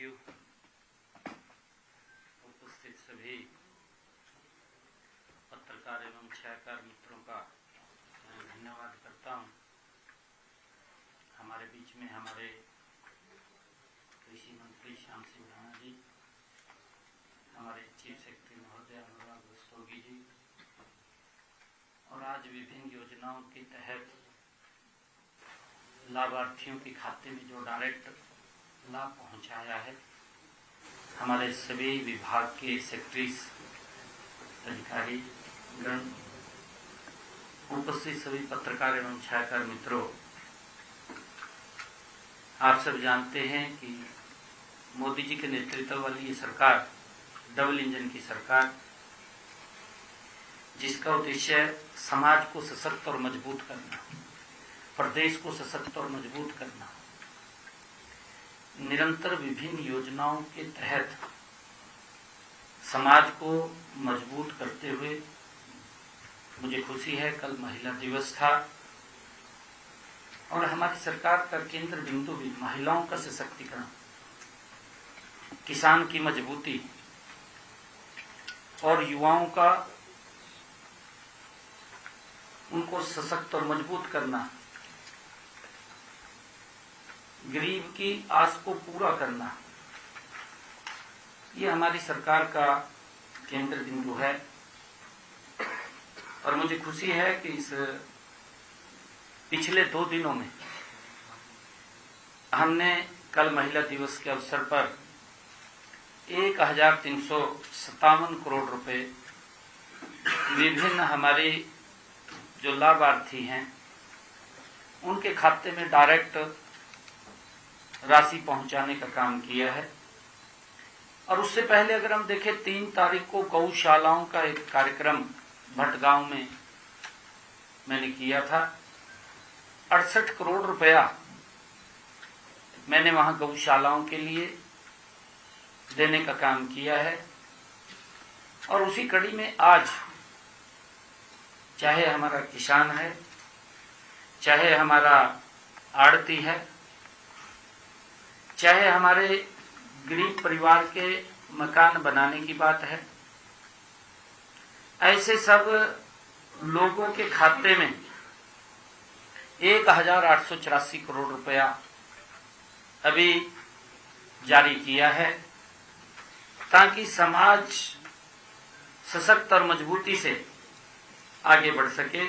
साथियों, उपस्थित सभी पत्रकार एवं छायाकार मित्रों का धन्यवाद करता हूं। हमारे बीच में हमारे कृषि मंत्री श्याम सिंह राणा जी, हमारे चीफ सेक्रेटरी महोदय अनुराग रस्तोगी जी, और आज विभिन्न योजनाओं के तहत लाभार्थियों के खाते में जो डायरेक्ट लाभ पहुंचाया है, हमारे सभी विभाग के सेक्रेटरीज, अधिकारी गण, उपस्थित सभी पत्रकार एवं छायाकार मित्रों, आप सब जानते हैं कि मोदी जी के नेतृत्व वाली ये सरकार डबल इंजन की सरकार, जिसका उद्देश्य समाज को सशक्त और मजबूत करना, प्रदेश को सशक्त और मजबूत करना, निरंतर विभिन्न योजनाओं के तहत समाज को मजबूत करते हुए, मुझे खुशी है कल महिला दिवस था और हमारी सरकार का केंद्र बिंदु भी महिलाओं का सशक्तिकरण, किसान की मजबूती और युवाओं का उनको सशक्त और मजबूत करना, गरीब की आस को पूरा करना, ये हमारी सरकार का केंद्र बिंदु है। और मुझे खुशी है कि इस पिछले 2 दिनों में हमने कल महिला दिवस के अवसर पर 1357 करोड़ रुपए विभिन्न हमारे जो लाभार्थी हैं उनके खाते में डायरेक्ट राशि पहुंचाने का काम किया है। और उससे पहले अगर हम देखें, 3 तारीख को गौशालाओं का एक कार्यक्रम भटगांव में मैंने किया था। 68 करोड़ रुपया मैंने वहां गौशालाओं के लिए देने का काम किया है। और उसी कड़ी में आज चाहे हमारा किसान है, चाहे हमारा आड़ती है, चाहे हमारे गरीब परिवार के मकान बनाने की बात है, ऐसे सब लोगों के खाते में 1884 करोड़ रुपया अभी जारी किया है, ताकि समाज सशक्त और मजबूती से आगे बढ़ सके।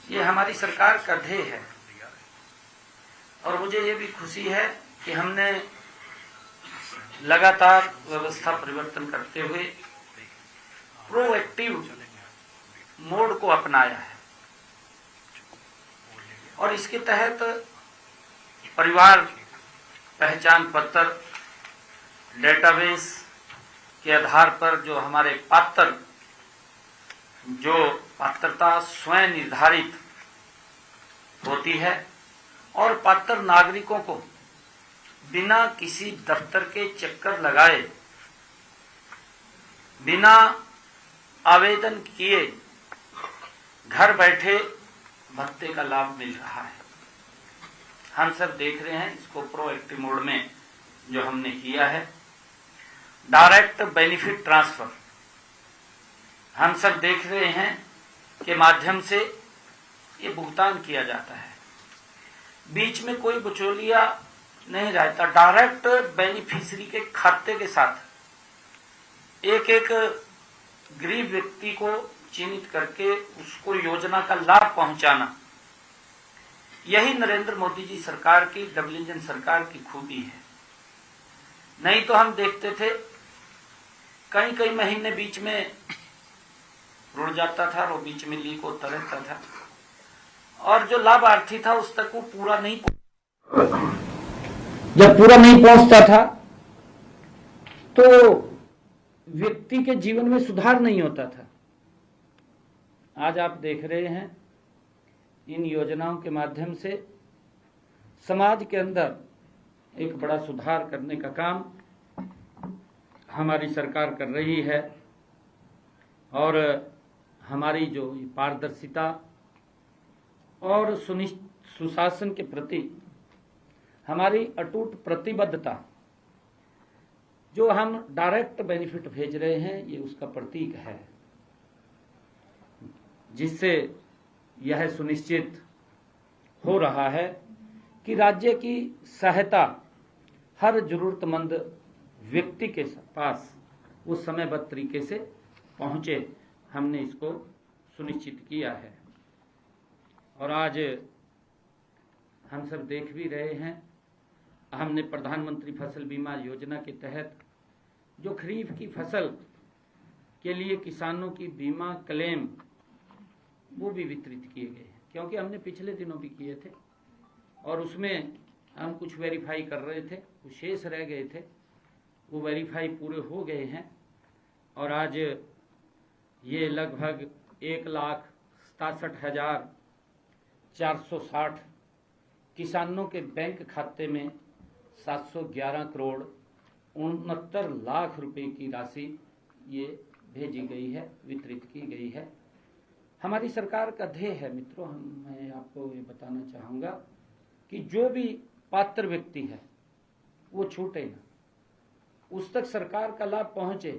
ये हमारी सरकार का ध्येय है। और मुझे ये भी खुशी है कि हमने लगातार व्यवस्था परिवर्तन करते हुए प्रोएक्टिव मोड को अपनाया है। और इसके तहत परिवार पहचान पत्र डेटाबेस के आधार पर जो हमारे पात्रता स्वयं निर्धारित होती है और पात्र नागरिकों को बिना किसी दफ्तर के चक्कर लगाए, बिना आवेदन किए घर बैठे भत्ते का लाभ मिल रहा है। हम सब देख रहे हैं इसको प्रोएक्टिव मोड में जो हमने किया है। डायरेक्ट बेनिफिट ट्रांसफर हम सब देख रहे हैं के माध्यम से ये भुगतान किया जाता है, बीच में कोई बिचौलिया नहीं रहता। डायरेक्ट बेनिफिशियरी के खाते के साथ एक एक गरीब व्यक्ति को चिन्हित करके उसको योजना का लाभ पहुंचाना, यही नरेंद्र मोदी जी सरकार की, डबल इंजन सरकार की खूबी है। नहीं तो हम देखते थे कई महीने बीच में रुड़ जाता था, वो बीच में लीक होता रहता था और जो लाभार्थी था उस तक वो पूरा नहीं, जब पूरा नहीं पहुंचता था तो व्यक्ति के जीवन में सुधार नहीं होता था। आज आप देख रहे हैं इन योजनाओं के माध्यम से समाज के अंदर एक बड़ा सुधार करने का काम हमारी सरकार कर रही है। और हमारी जो पारदर्शिता और सुशासन के प्रति हमारी अटूट प्रतिबद्धता जो हम डायरेक्ट बेनिफिट भेज रहे हैं ये उसका प्रतीक है, जिससे यह सुनिश्चित हो रहा है कि राज्य की सहायता हर जरूरतमंद व्यक्ति के पास वो समयबद्ध तरीके से पहुंचे। हमने इसको सुनिश्चित किया है। और आज हम सब देख भी रहे हैं, हमने प्रधानमंत्री फसल बीमा योजना के तहत जो खरीफ की फसल के लिए किसानों की बीमा क्लेम वो भी वितरित किए गए हैं, क्योंकि हमने पिछले दिनों भी किए थे और उसमें हम कुछ वेरीफाई कर रहे थे, कुछ शेष रह गए थे, वो वेरीफाई पूरे हो गए हैं। और आज ये लगभग 1,67,460 किसानों के बैंक खाते में 711 करोड़ 69 लाख रुपए की राशि ये भेजी गई है, वितरित की गई है। हमारी सरकार का ध्येय है मित्रों, मैं आपको ये बताना चाहूँगा कि जो भी पात्र व्यक्ति है वो छूटे ना, उस तक सरकार का लाभ पहुँचे।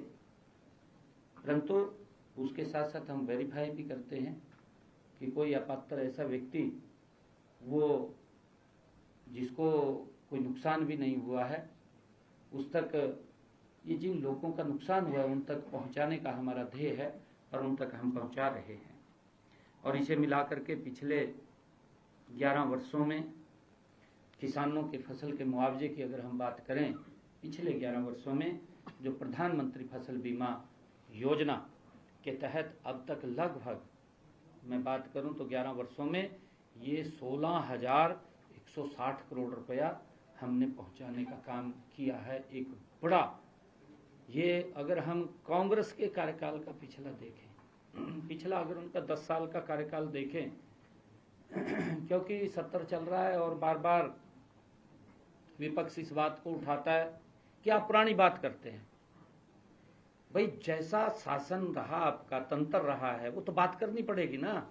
परंतु उसके साथ साथ हम वेरीफाई भी करते हैं कि कोई अपात्र ऐसा व्यक्ति वो जिसको कोई नुकसान भी नहीं हुआ है, उस तक ये जिन लोगों का नुकसान हुआ है उन तक पहुंचाने का हमारा ध्येय है और उन तक हम पहुंचा रहे हैं। और इसे मिलाकर के पिछले 11 वर्षों में किसानों के फसल के मुआवजे की अगर हम बात करें, पिछले 11 वर्षों में जो प्रधानमंत्री फसल बीमा योजना के तहत अब तक लगभग मैं बात करूं तो 11 वर्षों में ये 16,160 करोड़ रुपया हमने पहुंचाने का काम किया है। एक बड़ा, ये अगर हम कांग्रेस के कार्यकाल का पिछला देखें, पिछला अगर उनका 10 साल का कार्यकाल देखें, क्योंकि सत्र चल रहा है और बार बार विपक्ष इस बात को उठाता है कि आप पुरानी बात करते हैं। भाई जैसा शासन रहा, आपका तंत्र रहा है, वो तो बात करनी पड़ेगी ना,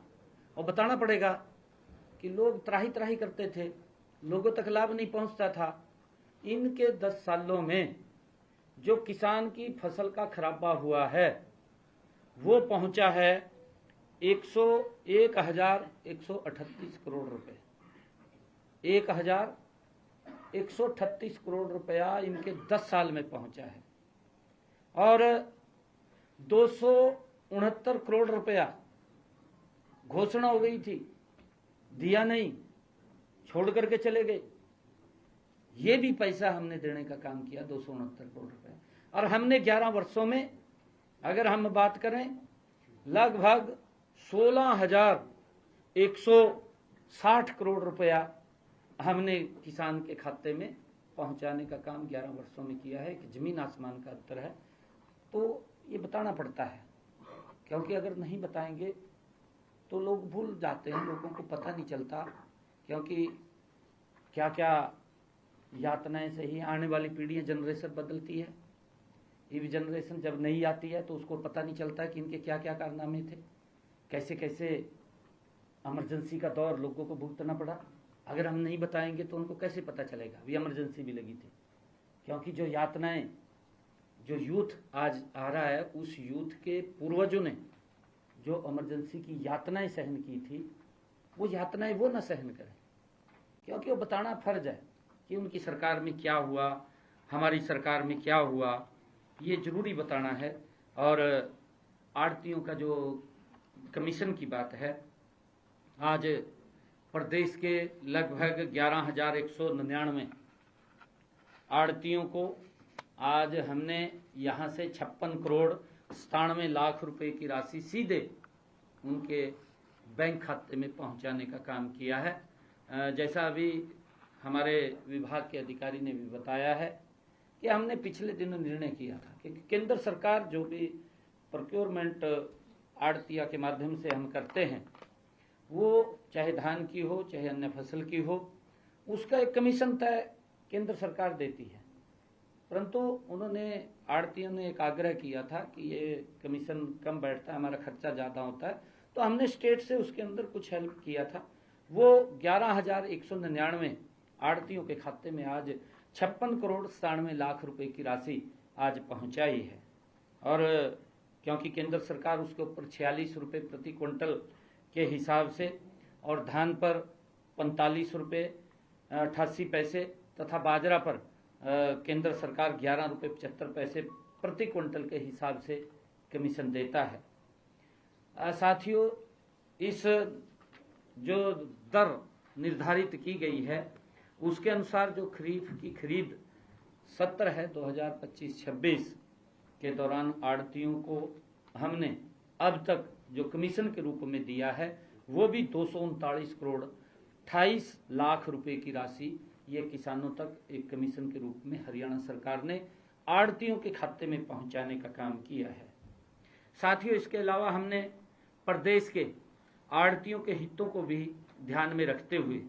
और बताना पड़ेगा कि लोग त्राही त्राही करते थे, लोगों तक लाभ नहीं पहुंचता था। इनके 10 सालों में जो किसान की फसल का खराबा हुआ है वो पहुंचा है 101,138 करोड़ रुपए। 1,138 करोड़ रुपया इनके 10 साल में पहुंचा है। और 269 करोड़ रुपया घोषणा हो गई थी, दिया नहीं, छोड़ करके चले गए। ये भी पैसा हमने देने का काम किया, 269 करोड़ रुपया। और हमने 11 वर्षों में अगर हम बात करें, लगभग 16,160 करोड़ रुपया हमने किसान के खाते में पहुंचाने का काम 11 वर्षों में किया है। कि जमीन आसमान का अंतर है, तो ये बताना पड़ता है, क्योंकि अगर नहीं बताएंगे तो लोग भूल जाते हैं, लोगों को पता नहीं चलता, क्योंकि क्या क्या यातनाएं से ही आने वाली पीढ़ियां, जनरेशन बदलती है। ये भी जनरेशन जब नहीं आती है तो उसको पता नहीं चलता कि इनके क्या क्या कारनामे थे, कैसे कैसे इमरजेंसी का दौर लोगों को भुगतना पड़ा। अगर हम नहीं बताएंगे तो उनको कैसे पता चलेगा भी इमरजेंसी भी लगी थी। क्योंकि जो यातनाएं, जो यूथ आज आ रहा है, उस यूथ के पूर्वजों ने जो इमरजेंसी की यातनाएं सहन की थी, वो यातनाएं वो न सहन करें, क्योंकि वो बताना फर्ज है कि उनकी सरकार में क्या हुआ, हमारी सरकार में क्या हुआ, ये जरूरी बताना है। और आड़तियों का जो कमीशन की बात है, आज प्रदेश के लगभग 11,199 आड़तियों को आज हमने यहाँ से 56 करोड़ 97 लाख रुपए की राशि सीधे उनके बैंक खाते में पहुँचाने का काम किया है। जैसा अभी हमारे विभाग के अधिकारी ने भी बताया है कि हमने पिछले दिनों निर्णय किया था कि केंद्र सरकार जो भी प्रोक्योरमेंट आड़तिया के माध्यम से हम करते हैं, वो चाहे धान की हो चाहे अन्य फसल की हो, उसका एक कमीशन तय केंद्र सरकार देती है। परंतु उन्होंने, आड़तियों ने एक आग्रह किया था कि ये कमीशन कम बैठता है, हमारा खर्चा ज़्यादा होता है, तो हमने स्टेट से उसके अंदर कुछ हेल्प किया था। वो 11,199 आड़तियों के खाते में आज 56 करोड़ 97 लाख रुपए की राशि आज पहुंचाई है। और क्योंकि केंद्र सरकार उसके ऊपर 46 रुपये प्रति क्विंटल के हिसाब से और धान पर 45 रुपये 88 पैसे तथा बाजरा पर केंद्र सरकार 11 रुपये 75 पैसे प्रति क्विंटल के हिसाब से कमीशन देता है। साथियों, इस जो दर निर्धारित की गई है उसके अनुसार जो खरीफ की खरीद सत्र है 2025-26 के दौरान आड़तियों को हमने अब तक जो कमीशन के रूप में दिया है वो भी 239 करोड़ 28 लाख रुपए की राशि ये किसानों तक एक कमीशन के रूप में हरियाणा सरकार ने आड़तियों के खाते में पहुंचाने का काम किया है। साथियों, इसके अलावा हमने प्रदेश के आड़तियों के हितों को भी ध्यान में रखते हुए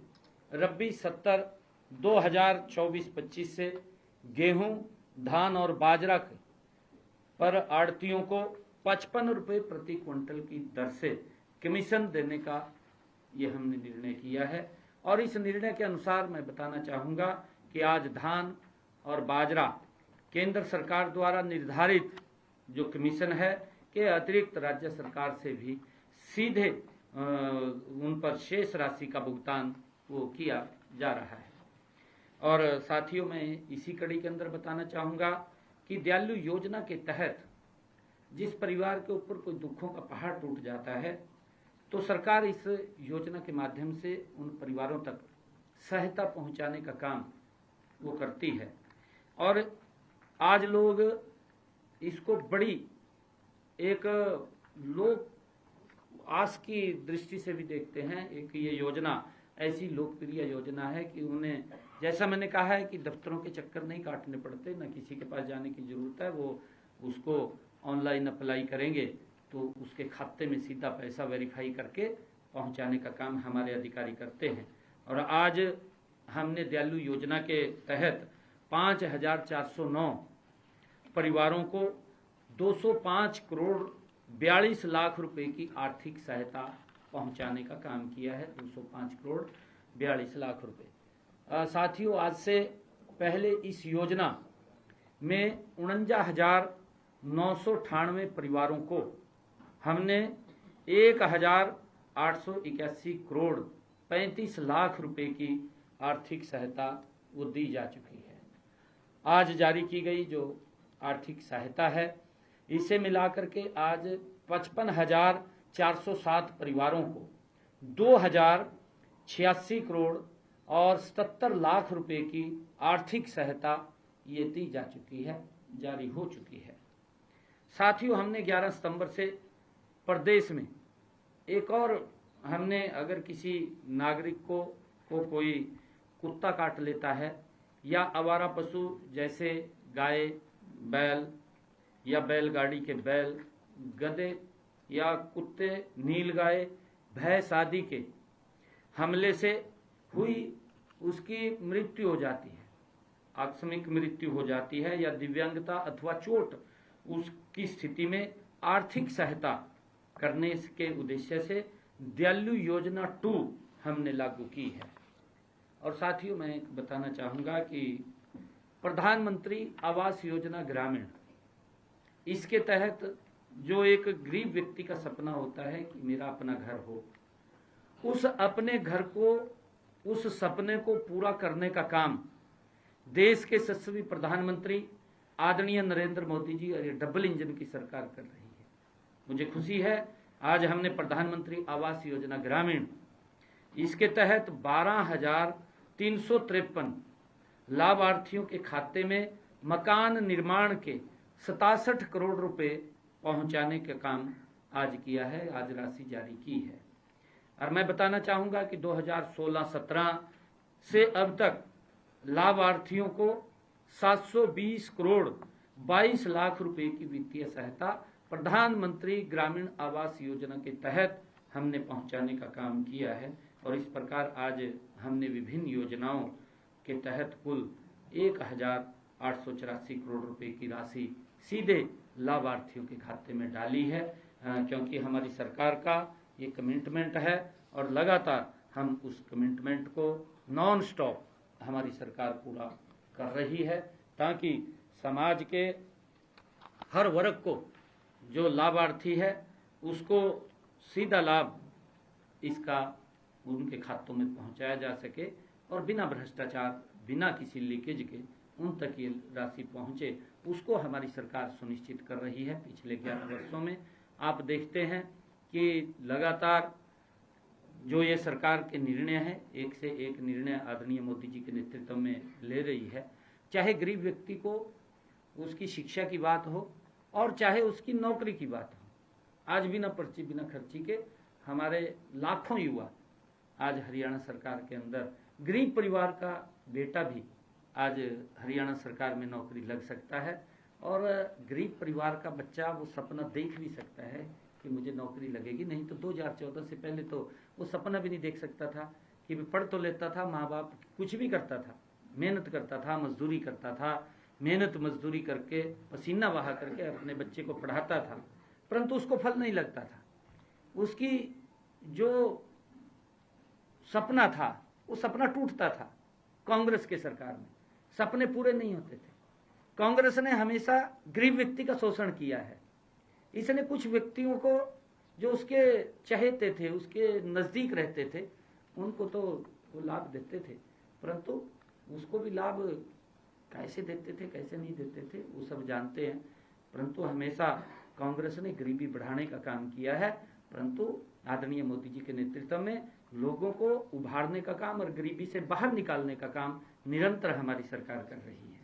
रबी सत्र 2024-25 से गेहूं, धान और बाजरा पर आड़तियों को 55 रुपये प्रति क्विंटल की दर से कमीशन देने का ये हमने निर्णय किया है। और इस निर्णय के अनुसार मैं बताना चाहूँगा कि आज धान और बाजरा केंद्र सरकार द्वारा निर्धारित जो कमीशन है के अतिरिक्त राज्य सरकार से भी सीधे उन पर शेष राशि का भुगतान वो किया जा रहा है। और साथियों, मैं इसी कड़ी के अंदर बताना चाहूँगा कि दयालु योजना के तहत जिस परिवार के ऊपर कोई दुखों का पहाड़ टूट जाता है तो सरकार इस योजना के माध्यम से उन परिवारों तक सहायता पहुंचाने का काम वो करती है। और आज लोग इसको बड़ी एक लोक आस की दृष्टि से भी देखते हैं। एक ये योजना ऐसी लोकप्रिय योजना है कि उन्हें, जैसा मैंने कहा है, कि दफ्तरों के चक्कर नहीं काटने पड़ते, न किसी के पास जाने की जरूरत है। वो उसको ऑनलाइन अप्लाई करेंगे तो उसके खाते में सीधा पैसा वेरीफाई करके पहुंचाने का काम हमारे अधिकारी करते हैं। और आज हमने दयालु योजना के तहत 5409 परिवारों को 205 करोड़ 42 लाख रुपए की आर्थिक सहायता पहुंचाने का काम किया है। 205 करोड़ 42 लाख रुपए। साथियों, आज से पहले इस योजना में 49,998 परिवारों को हमने 1,881 करोड़ 35 लाख रुपए की आर्थिक सहायता वो दी जा चुकी है। आज जारी की गई जो आर्थिक सहायता है इसे मिलाकर के आज 55,407 परिवारों को 2,086 करोड़ और 77 लाख रुपए की आर्थिक सहायता ये दी जा चुकी है, जारी हो चुकी है। साथियों, हमने 11 सितंबर से प्रदेश में एक और हमने, अगर किसी नागरिक को कोई कुत्ता काट लेता है या आवारा पशु जैसे गाय, बैल या बैलगाड़ी के बैल, गधे या कुत्ते, नीलगाय, भैंस आदि के हमले से हुई उसकी मृत्यु हो जाती है, आकस्मिक मृत्यु हो जाती है या दिव्यांगता अथवा चोट, उसकी स्थिति में आर्थिक सहायता करने के उद्देश्य से दयालु योजना 2 हमने लागू की है। और साथियों, मैं बताना चाहूँगा कि प्रधानमंत्री आवास योजना ग्रामीण, इसके तहत जो एक गरीब व्यक्ति का सपना होता है कि मेरा अपना घर हो, उस अपने घर को, उस सपने को पूरा करने का काम देश के यशस्वी प्रधानमंत्री आदरणीय नरेंद्र मोदी जी और ये डबल इंजन की सरकार कर रही है। मुझे खुशी है आज हमने प्रधानमंत्री आवास योजना ग्रामीण, इसके तहत 12,353 लाभार्थियों के खाते में मकान निर्माण के 67 करोड़ रुपए पहुंचाने का काम आज किया है, आज राशि जारी की है। और मैं बताना चाहूंगा कि 2016-17 से अब तक लाभार्थियों को 720 करोड़ 22 लाख रुपए की वित्तीय सहायता प्रधानमंत्री ग्रामीण आवास योजना के तहत हमने पहुंचाने का काम किया है। और इस प्रकार आज हमने विभिन्न योजनाओं के तहत कुल 1,884 करोड़ रुपए की राशि सीधे लाभार्थियों के खाते में डाली है, क्योंकि हमारी सरकार का ये कमिटमेंट है और लगातार हम उस कमिटमेंट को नॉन स्टॉप हमारी सरकार पूरा कर रही है, ताकि समाज के हर वर्ग को जो लाभार्थी है उसको सीधा लाभ इसका उनके खातों में पहुंचाया जा सके और बिना भ्रष्टाचार, बिना किसी लीकेज के उन तक ये राशि पहुंचे, उसको हमारी सरकार सुनिश्चित कर रही है। पिछले 11 वर्षों में आप देखते हैं कि लगातार जो ये सरकार के निर्णय हैं, एक से एक निर्णय आदरणीय मोदी जी के नेतृत्व में ले रही है। चाहे गरीब व्यक्ति को उसकी शिक्षा की बात हो और चाहे उसकी नौकरी की बात हो, आज बिना पर्ची बिना खर्ची के हमारे लाखों युवा आज हरियाणा सरकार के अंदर, गरीब परिवार का बेटा भी आज हरियाणा सरकार में नौकरी लग सकता है और गरीब परिवार का बच्चा वो सपना देख भी सकता है कि मुझे नौकरी लगेगी। नहीं तो 2014 से पहले तो वो सपना भी नहीं देख सकता था कि मैं पढ़ तो लेता था, माँ बाप कुछ भी करता था, मेहनत करता था, मजदूरी करता था, मेहनत मजदूरी करके पसीना बहा करके अपने बच्चे को पढ़ाता था, परंतु उसको फल नहीं लगता था। उसकी जो सपना था वो सपना टूटता था। कांग्रेस के सरकार में सपने पूरे नहीं होते थे। कांग्रेस ने हमेशा गरीब व्यक्ति का शोषण किया है। इसने कुछ व्यक्तियों को जो उसके चहेते थे, उसके नजदीक रहते थे, उनको तो वो लाभ देते थे, परंतु उसको भी लाभ कैसे देते थे, कैसे नहीं देते थे, वो सब जानते हैं। परंतु हमेशा कांग्रेस ने गरीबी बढ़ाने का काम किया है, परंतु आदरणीय मोदी जी के नेतृत्व में लोगों को उभारने का काम और गरीबी से बाहर निकालने का काम निरंतर हमारी सरकार कर रही है।